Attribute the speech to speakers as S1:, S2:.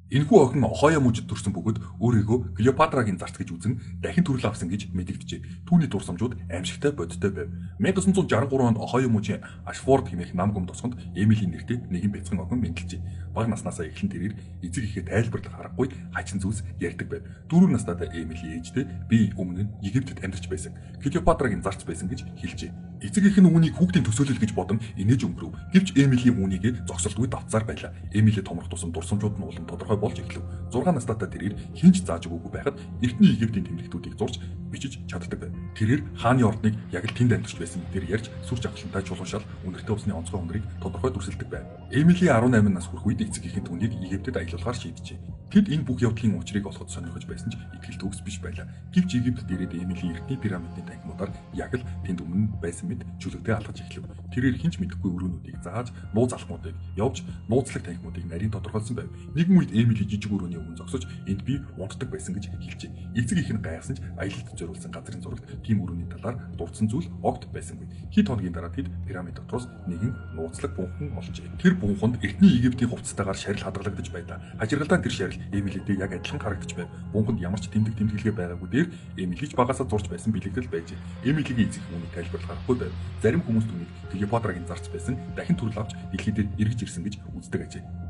S1: Энэхүү охин Ohio мужид төрсэн бөгөөд өөрийгөө Клеопатрагийн зарц гэж үзэн дахин төрөл авсан гэж мэдэгджээ. Түүний дурсамжууд аимшигтай бодиттой байв. 1963 онд Ohio мужийн Ashford хэмээх нам гүм тосгонд Эмилийн нэртэй нэгэн бяцхан охин мэндэлжээ. Бага наснаасаа эхлэн тэрээр эцэг ихээ тайлбарлах аргагүй хачин зүйлс ярьдаг байв. 4 настай Эмили ээжтэй би өмнө нь Египтэд амьдарч байсан. Клеопатрагийн зарц байсан гэж хэлжээ. Эцэг эх нь үүнийг хүүхдийн төсөөлөл гэж бодон инээж өнгөрөв. Гэвч Эмилийн үүнийг зогсолтгүй давтсаар байлаа. Эмили томрох тусам дурсамжууд нь улам тодорхой болж эхлэв. 6 настайдаа тэрээр хинч зааж өгөөгүй байхад эртний Египтийн тэмдэгтүүдийг зурж бичиж чаддаг байв. Тэрээр хааны ордныг яг л тэнд амьдарч байсан гэдгээр ярьж сүр жавхлантай чулуушаал үнэртэй усны онцгой өндрийг тодорхой дүрсэлдэг байв. Эмили 18 нас хүрэх үед эцэг эхийн түүнийг Египтэд аялуулахаар шийджээ. Тэд энэ бүх явдлын учрыг олоход сонирхож байсан ч итгэл төгс биш байлаа. Гэвч Египтэд ирээд Эмили эртний пирамидын танхимуудаар яг л тэнд өмнө байсан мэд чөлөөтэй алхаж эхлэв. Тэрээр хинч мэдэхгүй өрөөнүүдийг зааж, нууц алхмуудыг явж, нууцлаг танхимуудыг нарийн тодорхойлсон байв. Нэгэн үед Эмили жижиг өрөөний өмнө зогсож энд би унтдаг байсан гэж хэлжээ. Эцэг их нь гайхсан ч аялалд зориулсан газрын зурагт тийм өрөөний талаар дурдсан зүйл огт байсангүй. Хэд хоногийн дараа тэд пирамид дотроос нэгэн нууцлаг бунхан олжээ. Тэр бунханд эртний Египтийн хувцастайгаар шарил хадгалагдаж байлаа. Хажиргалаа тэр шарил Эмилитэй яг адилхан харагдаж байв. Бунханд ямар ч тэмдэг тэмдэглэгээ байгаагүй дээр Эмили ч багасаа зурж байсан бэлэгдэл байжээ. Эмилигийн эцэг үүнийг тайлбарлах аргагүй байв. Зарим хүмүүс түүнийг Клеопатрагийн зарц байсан дахин төрөл авч дэлхийд эргэж ирсэн гэж үздэг ажээ.